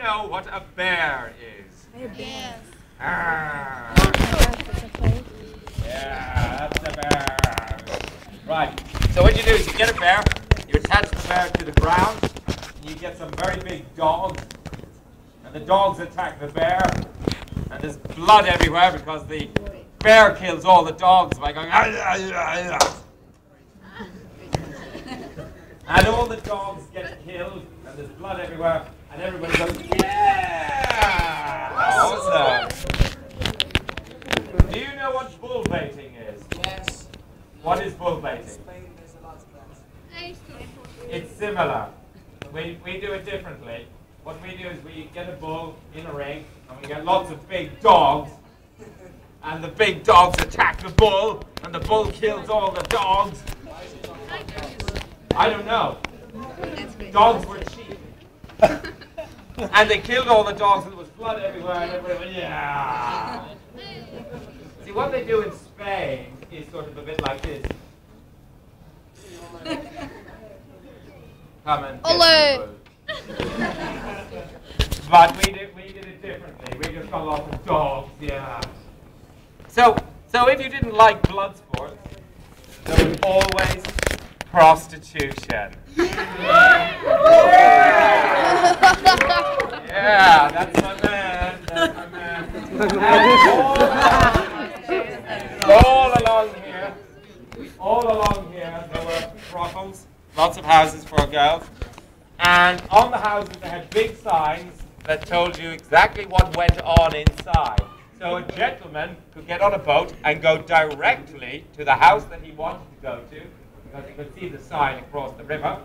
know what a bear is? Yes. Ah. Yeah, that's a bear. Right. So what you do is you get a bear, you attach the bear to the ground, and you get some very big dogs, and the dogs attack the bear, and there's blood everywhere because the bear kills all the dogs by going, and all the dogs get killed, and there's blood everywhere, and everybody goes, yeah! Awesome! Do you know what bull baiting is? Yes. What is bull baiting? Spain, there's a lot of that. It's similar. We do it differently. What we do is we get a bull in a ring, and we get lots of big dogs, and the big dogs attack the bull, and the bull kills all the dogs. I don't know. Dogs were cheap. And they killed all the dogs, and there was blood everywhere, and everybody went, yeah! See, what they do in Spain is sort of a bit like this. Come and get the bull. But we did it differently. We just got lots of dogs, yeah. So if you didn't like blood sports, there was always prostitution. Yeah, that's my man. That's my man. And all along here, there were brothels, lots of houses for girls, and on the houses they had big signs that told you exactly what went on inside. So a gentleman could get on a boat and go directly to the house that he wanted to go to, because he could see the sign across the river,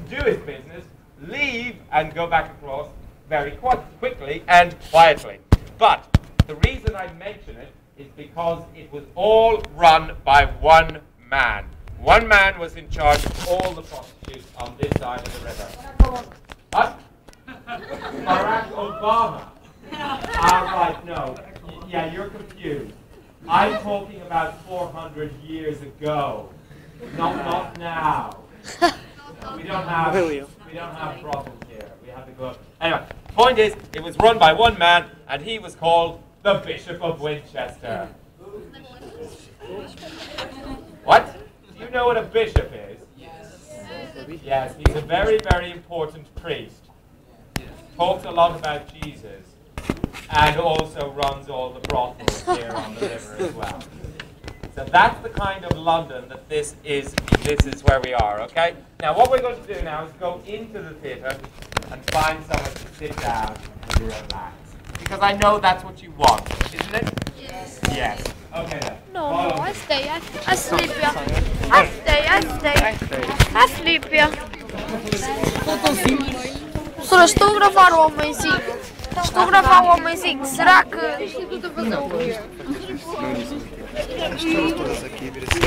do his business, leave, and go back across very quickly and quietly. But the reason I mention it is because it was all run by one man. One man was in charge of all the prostitutes on this side of the river. What? Barack Obama. Right, no. Yeah, you're confused. I'm talking about 400 years ago. Not now. We don't have brothels here. We have to go up. Anyway, point is, it was run by one man, and he was called the Bishop of Winchester. What? Do you know what a bishop is? Yes. Yes, he's a very, very important priest. Talks a lot about Jesus, and also runs all the brothels here on the river as well. So that's the kind of London that this is where we are, okay? Now what we're going to do now is go into the theatre and find somewhere to sit down and relax. Because I know that's what you want, isn't it? Yes. Yes. Okay then. No, Follow me. I stay. I sleep here. I sleep here. Professora, estou a gravar o homenzinho. Estou a gravar o homenzinho. Será que... As todas aqui, vira assim.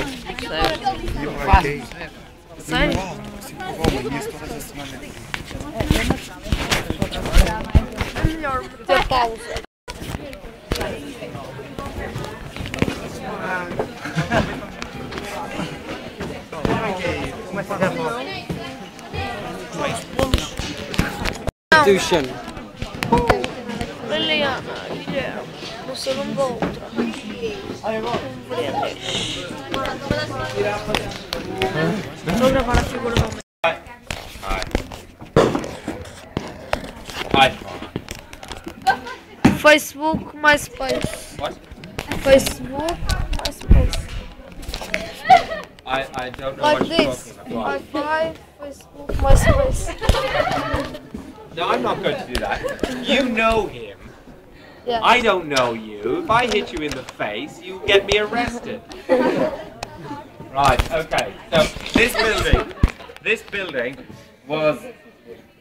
E eu marquei. Sério? Assim, provavelmente isso todas as semanas. É melhor ter pausa. Liliana, Guilherme, você não volta. Estou a gravar a figura do Facebook, MySpace. What? Facebook, MySpace. I don't know Like what you're this. talking about. Wi-Fi, Facebook, MySpace. No, I'm not going to do that. You know him. Yeah. I don't know you. If I hit you in the face, you get me arrested. Right, okay. So this building was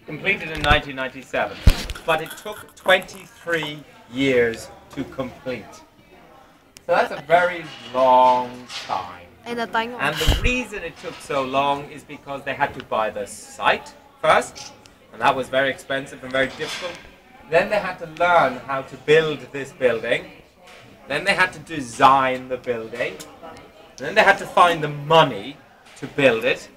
completed in 1997, but it took 23 years to complete. So that's a very long time. Ainda tenho. And the reason it took so long is because they had to buy the site first, and that was very expensive and very difficult. Then they had to learn how to build this building. Then they had to design the building. Then they had to find the money to build it.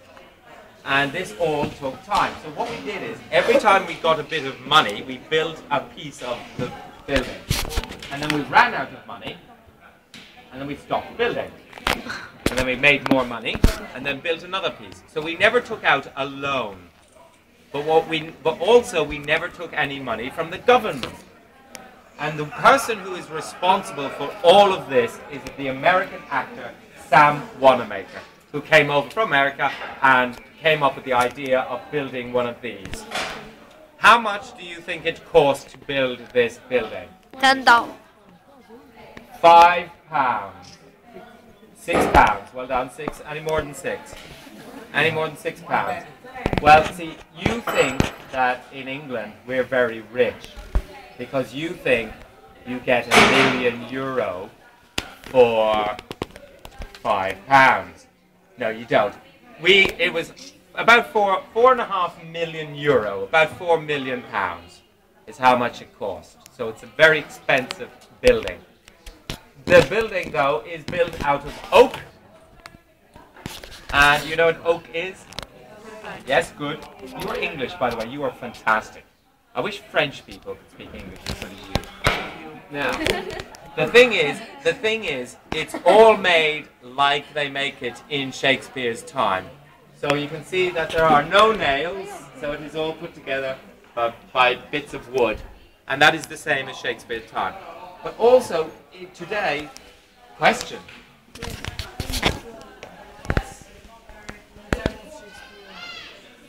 And this all took time. So what we did is, every time we got a bit of money, we built a piece of the building. And then we ran out of money, and then we stopped building. And then we made more money, and then built another piece. So we never took out a loan. But also we never took any money from the government. And the person who is responsible for all of this is the American actor Sam Wanamaker, who came over from America and came up with the idea of building one of these. How much do you think it cost to build this building? $10. £5. £6. Well done. 6. Any more than 6? Any more than £6? Well, see, you think that in England we're very rich because you think you get €1 million for £5. No, you don't. It was about €4.5 million, about £4 million is how much it cost. So it's a very expensive building. The building, though, is built out of oak. And you know what oak is? Yes, good. You are English, by the way. You are fantastic. I wish French people could speak English as good as you. Now, the thing is, it's all made like they make it in Shakespeare's time. So you can see that there are no nails, so it is all put together by bits of wood. And that is the same as Shakespeare's time. But also, today, question.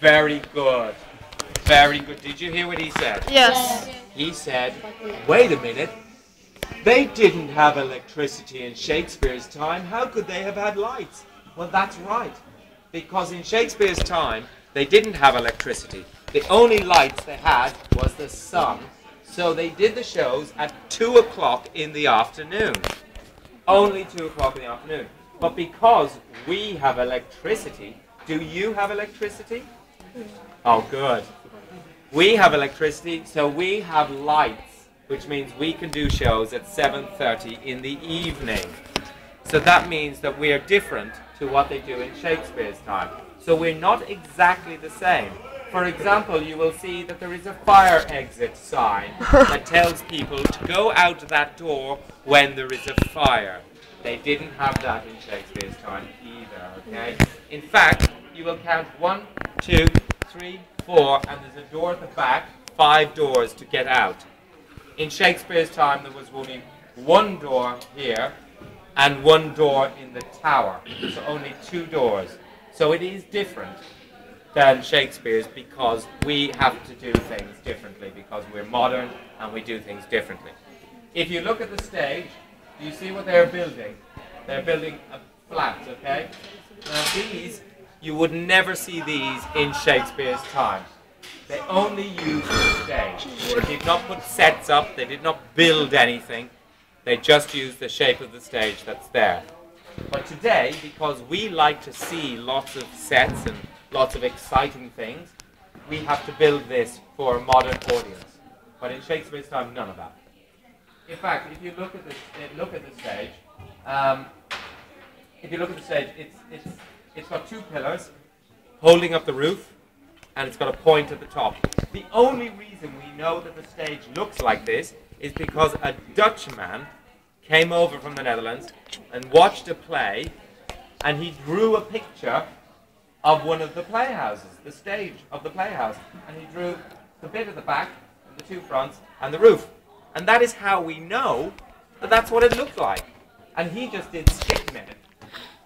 Very good. Very good. Did you hear what he said? Yes. He said, wait a minute. They didn't have electricity in Shakespeare's time. How could they have had lights? Well, that's right. Because in Shakespeare's time, they didn't have electricity. The only lights they had was the sun. So they did the shows at 2 o'clock in the afternoon. Only 2 o'clock in the afternoon. But because we have electricity, do you have electricity? Oh, good. We have electricity, so we have lights, which means we can do shows at 7:30 in the evening. So that means that we are different to what they do in Shakespeare's time. So we're not exactly the same. For example, you will see that there is a fire exit sign that tells people to go out that door when there is a fire. They didn't have that in Shakespeare's time either, okay? In fact, you will count 1, 2, 3, 4, and there's a door at the back, 5 doors to get out. In Shakespeare's time, there was only 1 door here and 1 door in the tower, so only 2 doors. So it is different than Shakespeare's because we have to do things differently because we're modern and we do things differently. If you look at the stage, do you see what they're building? They're building a flat, okay? Now these, you would never see these in Shakespeare's time. They only used the stage. They did not put sets up, they did not build anything. They just used the shape of the stage that's there. But today, because we like to see lots of sets and lots of exciting things, we have to build this for a modern audience. But in Shakespeare's time, none of that. In fact, if you look at the stage, it's got 2 pillars holding up the roof, and it's got a point at the top. The only reason we know that the stage looks like this is because a Dutchman came over from the Netherlands and watched a play, and he drew a picture of one of the playhouses, the stage of the playhouse, and he drew the bit at the back, and the 2 fronts, and the roof. And that is how we know that that's what it looked like. And he just did skip minute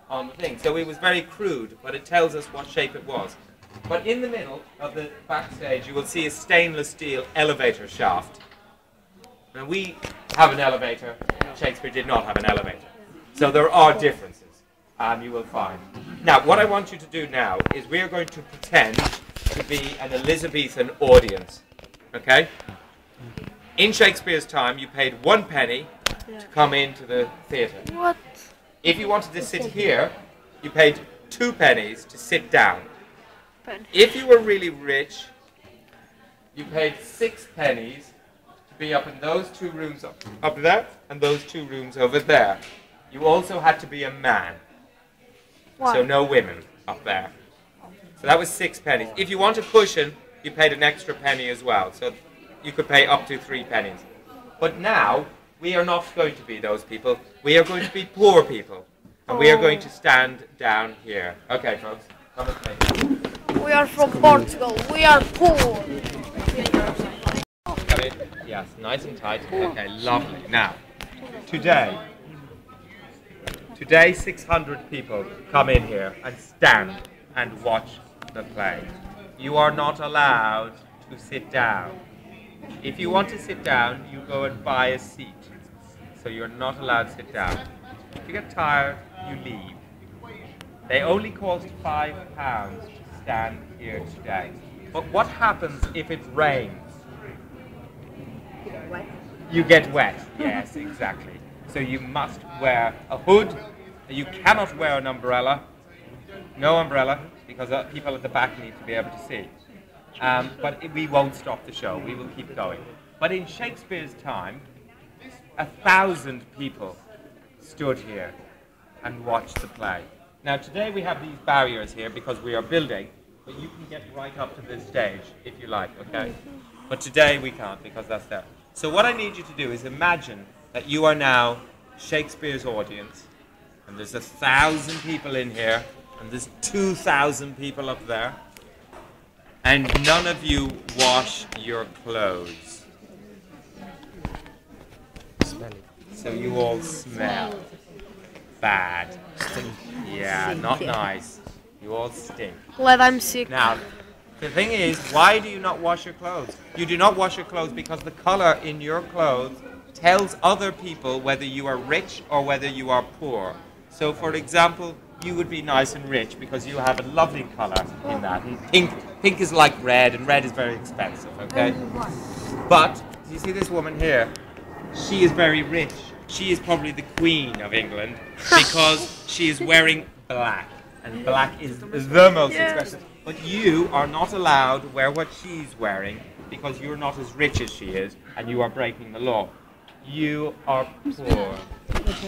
on the thing. So it was very crude, but it tells us what shape it was. But in the middle of the backstage, you will see a stainless steel elevator shaft. Now we have an elevator, Shakespeare did not have an elevator. So there are differences, you will find. Now, what I want you to do now is we are going to pretend to be an Elizabethan audience, okay? In Shakespeare's time, you paid 1 penny to come into the theatre. What? If you wanted to sit here, you paid 2 pennies to sit down. If you were really rich, you paid 6 pennies to be up in those 2 rooms up there and those 2 rooms over there. You also had to be a man. Why? So no women up there. So that was 6 pennies. If you want a cushion, you paid an extra penny as well. So you could pay up to 3 pennies. But now, we are not going to be those people. We are going to be poor people. And we are going to stand down here. Okay, folks, come with me. We are from Portugal. We are poor. Come in. Yes, nice and tight. Okay, lovely. Now, today 600 people come in here and stand and watch the play. You are not allowed to sit down. If you want to sit down, you go and buy a seat. So you're not allowed to sit down. If you get tired, you leave. They only cost £5 to stand here today. But what happens if it rains? You get wet. Yes, exactly. So you must wear a hood. You cannot wear an umbrella. No umbrella, because people at the back need to be able to see. But we won't stop the show. We will keep going. But in Shakespeare's time, 1,000 people stood here and watched the play. Now today we have these barriers here because we are building, but you can get right up to this stage if you like, okay? But today we can't because that's there. So what I need you to do is imagine that you are now Shakespeare's audience, and there's 1,000 people in here, and there's 2,000 people up there, and none of you wash your clothes. Smelly. So you all smell bad. Yeah, not nice. You all stink. Glad I'm sick. Now, the thing is, why do you not wash your clothes? You do not wash your clothes because the color in your clothes tells other people whether you are rich or whether you are poor. So, for example, you would be nice and rich because you have a lovely color in that. And pink is like red, and red is very expensive, okay? But, you see this woman here? She is very rich. She is probably the queen of England because she is wearing black. And black is the most expensive. But you are not allowed to wear what she's wearing because you're not as rich as she is and you are breaking the law. You are poor.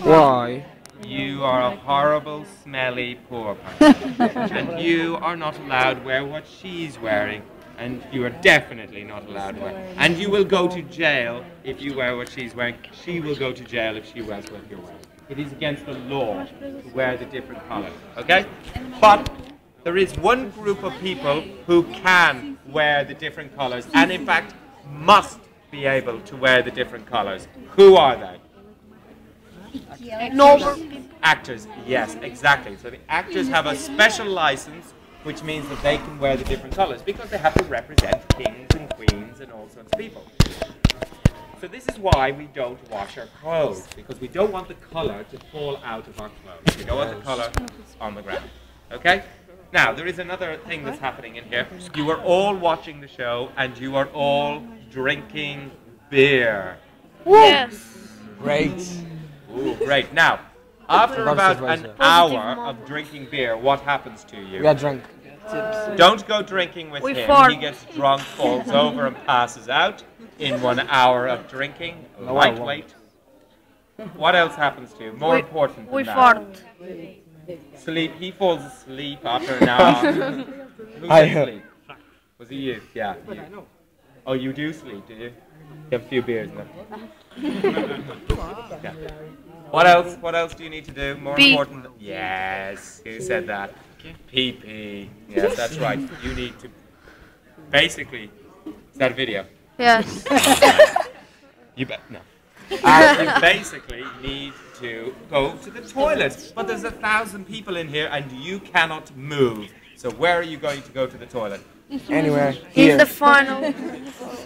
Why? You are a horrible, smelly, poor person. And you are not allowed to wear what she's wearing. And you are definitely not allowed to wear. And you will go to jail if you wear what she's wearing. She will go to jail if she wears what you're wearing. It is against the law to wear the different colors, okay? But there is one group of people who can wear the different colors and in fact must be able to wear the different colors. Who are they? Normal. Actors, yes, exactly. So the actors have a special license which means that they can wear the different colors because they have to represent kings and queens and all sorts of people. So this is why we don't wash our clothes, because we don't want the color to fall out of our clothes. We don't want the color on the ground. Okay? Now, there is another thing that's happening in here. You are all watching the show and you are all drinking beer. Yes. Great. Ooh, great. Now, after about an hour of drinking beer, what happens to you? We are drunk. Don't go drinking with We him. fart. He gets drunk, falls over, and passes out in 1 hour of drinking. Lightweight. What else happens to you? More important than We that. fart. Sleep. He falls asleep after an hour. Who I did sleep? Was it you? Yeah. You. Oh, you do sleep, do you? You have a few beers now. Yeah. What else? What else do you need to do? More Pee. important. Yes. Who said that? Pee. Yes, that's right. You need to. Basically, is that a video? Yes. You bet. No. You basically need to go to the toilet. But there's 1,000 people in here and you cannot move. So where are you going to go to the toilet? Anywhere. In Here. the final.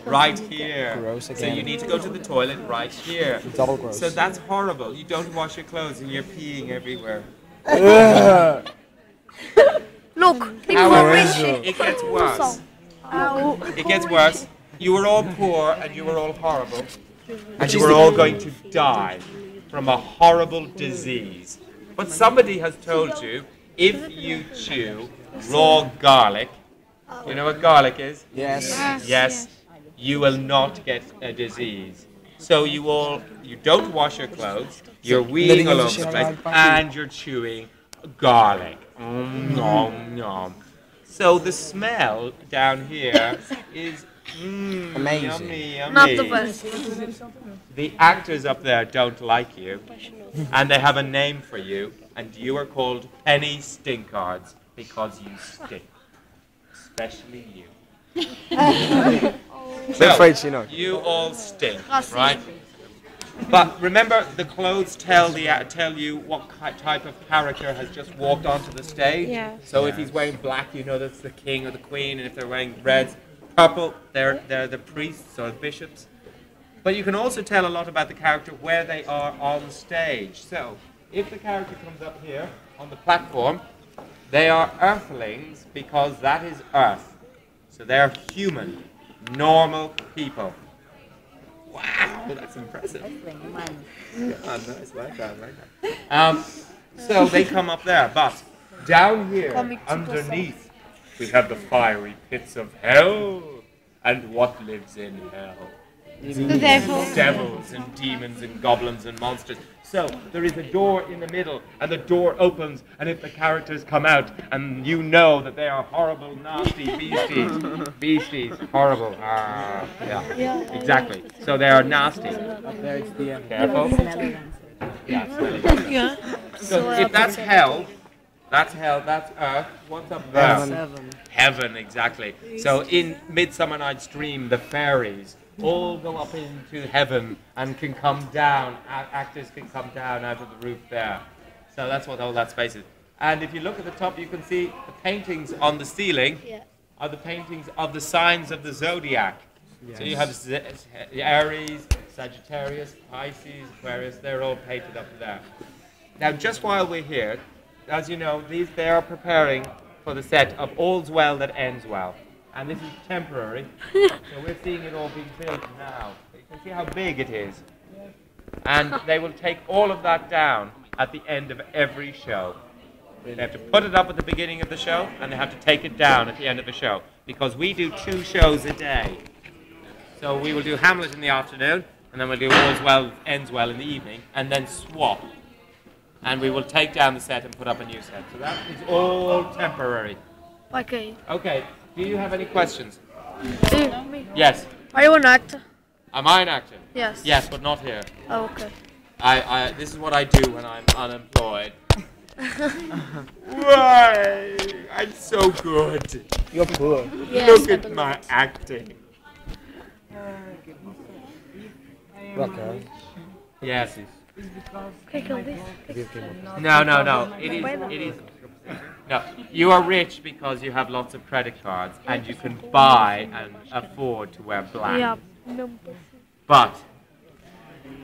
Right here. Gross So again. you need to go to the toilet right here. Double gross. So that's horrible. You don't wash your clothes and you're peeing everywhere. Look, However, Lorenzo. it gets worse. It gets worse. You were all poor and you were all horrible. And you were all going to die from a horrible disease. But somebody has told you, if you chew raw garlic, you know what garlic is? Yes. Yes, you will not get a disease. So you don't wash your clothes, you're weeing all over the place, and you're chewing garlic. Nom, nom. So the smell down here is Amazing. yummy, yummy. Not the best. The actors up there don't like you, and they have a name for you, and you are called penny stinkards because you stink, especially you. We're afraid she knows. You all stink, right? But remember, the clothes tell you what type of character has just walked onto the stage. Yeah. So if he's wearing black, you know that's the king or the queen, and if they're wearing reds, purple, they're the priests or the bishops. But you can also tell a lot about the character where they are on stage. So if the character comes up here on the platform, they are earthlings because that is earth. So they're human, normal people. Wow, that's impressive. Yeah, nice, like that. So they come up there, but down here, underneath, we have the fiery pits of hell. And what lives in hell? The devil. Devils and demons and goblins and monsters. So there is a door in the middle, and the door opens, and if the characters come out, and you know that they are horrible, nasty beasties, horrible. Yeah, exactly. So they are nasty. Careful. Yeah, smelly. Yeah. So if that's hell, that's earth. What's up there? Heaven, exactly. So in Midsummer Night's Dream, the fairies all go up into heaven and can come down. Actors can come down out of the roof there. So that's what all that space is. And if you look at the top, you can see the paintings on the ceiling are the paintings of the signs of the zodiac. Yes. So you have Aries, Sagittarius, Pisces, Aquarius. They're all painted up there. Now, just while we're here, as you know, they are preparing for the set of All's Well That Ends Well. And this is temporary, so we're seeing it all being built now. You can see how big it is. And they will take all of that down at the end of every show. They have to put it up at the beginning of the show, and they have to take it down at the end of the show. Because we do 2 shows a day. So we will do Hamlet in the afternoon, and then we'll do All's Well Ends Well in the evening, and then swap. And we will take down the set and put up a new set. So that is all temporary. Okay. Okay. Do you have any questions? Me. Yes. Are you an actor? Am I an actor? Yes. Yes, but not here. Oh, okay. This is what I do when I'm unemployed. Why? I'm so good. You're poor. Yes, Look at my acting. Okay. Yes. Okay, kill this. No. It is. No, you are rich because you have lots of credit cards and you can buy and afford to wear black. Yeah. But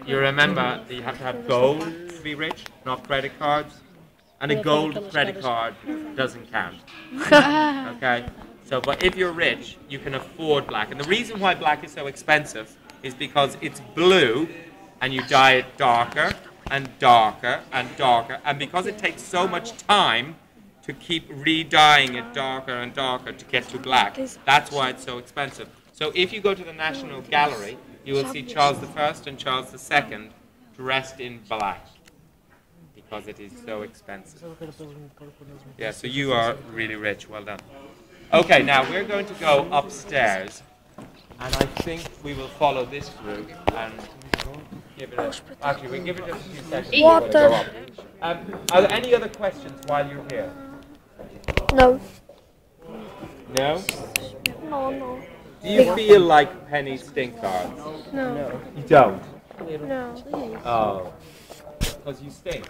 you remember that you have to have gold to be rich, not credit cards. And a gold credit card doesn't count. Okay? So, but if you're rich, you can afford black. And the reason why black is so expensive is because it's blue and you dye it darker and darker and darker. And because it takes so much time to keep re-dyeing it darker and darker to get to black, that's why it's so expensive. So if you go to the National Gallery, you will see Charles I and Charles II dressed in black because it is so expensive. Yeah, so you are really rich. Well done. Okay, now we're going to go upstairs, and I think we will follow this route and give it actually, we'll give it just a few seconds before we go up. Are there any other questions while you're here? No. No? No. Do you feel like penny stinkards? No. You don't? No. Oh. Because you stink.